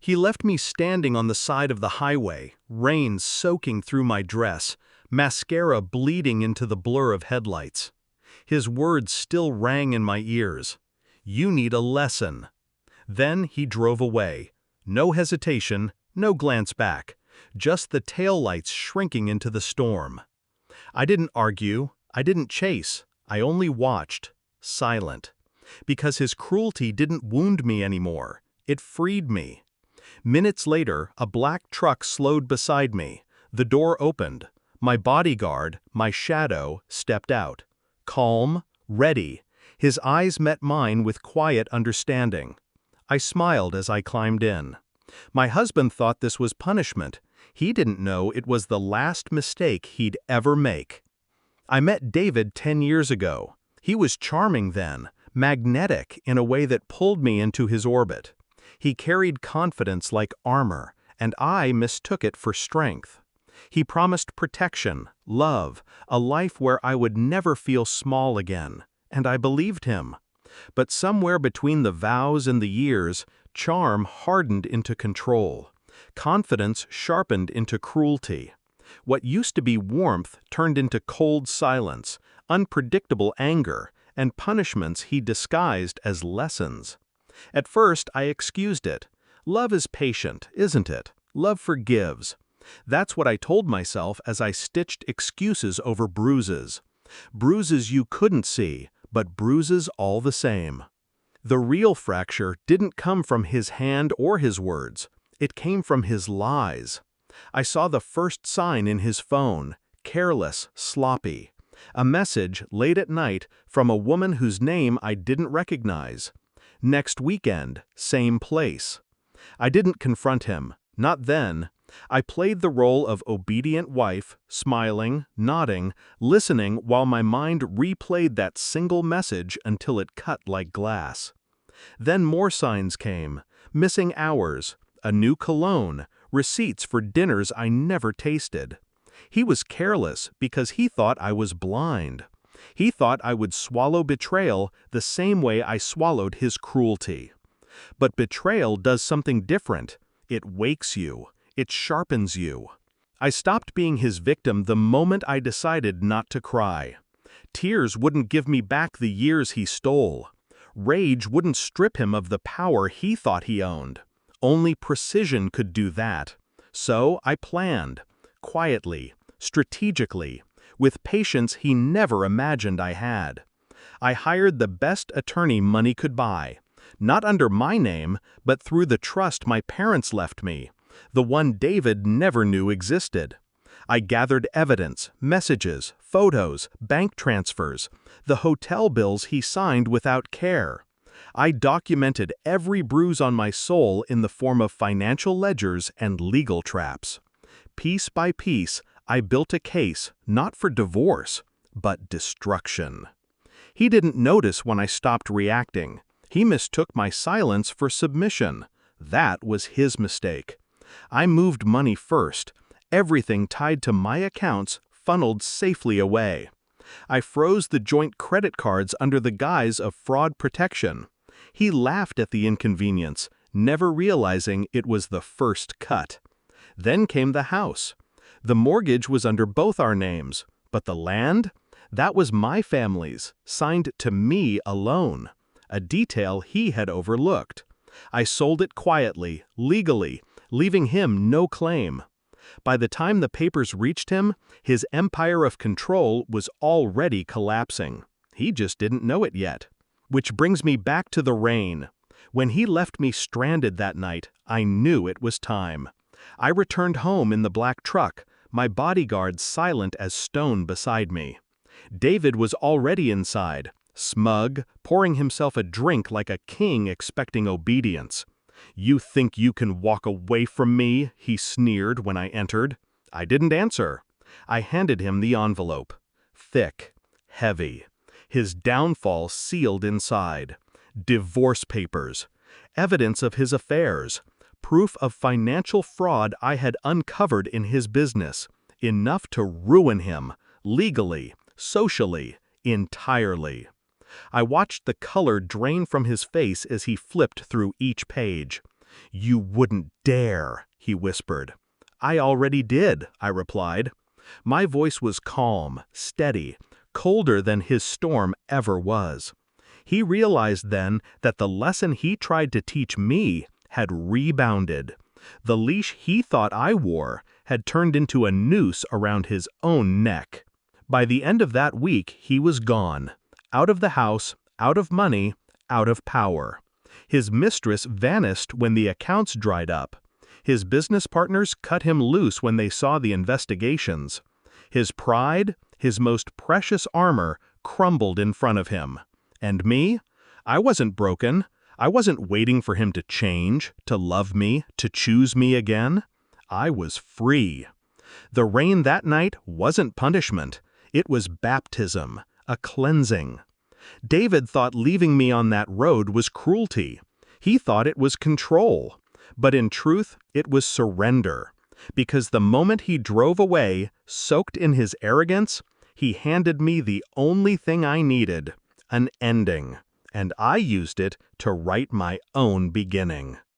He left me standing on the side of the highway, rain soaking through my dress, mascara bleeding into the blur of headlights. His words still rang in my ears. "You need a lesson." Then he drove away. No hesitation, no glance back, just the taillights shrinking into the storm. I didn't argue, I didn't chase, I only watched, silent. Because his cruelty didn't wound me anymore, it freed me. Minutes later, a black truck slowed beside me. The door opened. My bodyguard, my shadow, stepped out. Calm, ready. His eyes met mine with quiet understanding. I smiled as I climbed in. My husband thought this was punishment. He didn't know it was the last mistake he'd ever make. I met David 10 years ago. He was charming then, magnetic in a way that pulled me into his orbit. He carried confidence like armor, and I mistook it for strength. He promised protection, love, a life where I would never feel small again, and I believed him. But somewhere between the vows and the years, charm hardened into control. Confidence sharpened into cruelty. What used to be warmth turned into cold silence, unpredictable anger, and punishments he disguised as lessons. At first, I excused it. Love is patient, isn't it? Love forgives. That's what I told myself as I stitched excuses over bruises. Bruises you couldn't see, but bruises all the same. The real fracture didn't come from his hand or his words. It came from his lies. I saw the first sign in his phone, careless, sloppy. A message, late at night, from a woman whose name I didn't recognize. Next weekend, same place. I didn't confront him, not then. I played the role of obedient wife, smiling, nodding, listening while my mind replayed that single message until it cut like glass. Then more signs came, missing hours, a new cologne, receipts for dinners I never tasted. He was careless because he thought I was blind. He thought I would swallow betrayal the same way I swallowed his cruelty. But betrayal does something different. It wakes you. It sharpens you. I stopped being his victim the moment I decided not to cry. Tears wouldn't give me back the years he stole. Rage wouldn't strip him of the power he thought he owned. Only precision could do that. So I planned. Quietly, strategically, with patience he never imagined I had. I hired the best attorney money could buy, not under my name, but through the trust my parents left me, the one David never knew existed. I gathered evidence, messages, photos, bank transfers, the hotel bills he signed without care. I documented every bruise on my soul in the form of financial ledgers and legal traps. Piece by piece, I built a case, not for divorce, but destruction. He didn't notice when I stopped reacting. He mistook my silence for submission. That was his mistake. I moved money first. Everything tied to my accounts funneled safely away. I froze the joint credit cards under the guise of fraud protection. He laughed at the inconvenience, never realizing it was the first cut. Then came the house. The mortgage was under both our names, but the land? That was my family's, signed to me alone, a detail he had overlooked. I sold it quietly, legally, leaving him no claim. By the time the papers reached him, his empire of control was already collapsing. He just didn't know it yet. Which brings me back to the rain. When he left me stranded that night, I knew it was time. I returned home in the black truck, my bodyguard silent as stone beside me. David was already inside, smug, pouring himself a drink like a king expecting obedience. "You think you can walk away from me?" he sneered when I entered. I didn't answer. I handed him the envelope. Thick, heavy. His downfall sealed inside. Divorce papers. Evidence of his affairs. Proof of financial fraud I had uncovered in his business. Enough to ruin him, legally, socially, entirely. I watched the color drain from his face as he flipped through each page. "You wouldn't dare," he whispered. "I already did," I replied. My voice was calm, steady, colder than his storm ever was. He realized then that the lesson he tried to teach me had rebounded. The leash he thought I wore had turned into a noose around his own neck. By the end of that week, he was gone. Out of the house, out of money, out of power. His mistress vanished when the accounts dried up. His business partners cut him loose when they saw the investigations. His pride, his most precious armor, crumbled in front of him. And me? I wasn't broken. I wasn't waiting for him to change, to love me, to choose me again. I was free. The rain that night wasn't punishment. It was baptism, a cleansing. David thought leaving me on that road was cruelty. He thought it was control. But in truth, it was surrender. Because the moment he drove away, soaked in his arrogance, he handed me the only thing I needed, an ending. And I used it to write my own beginning.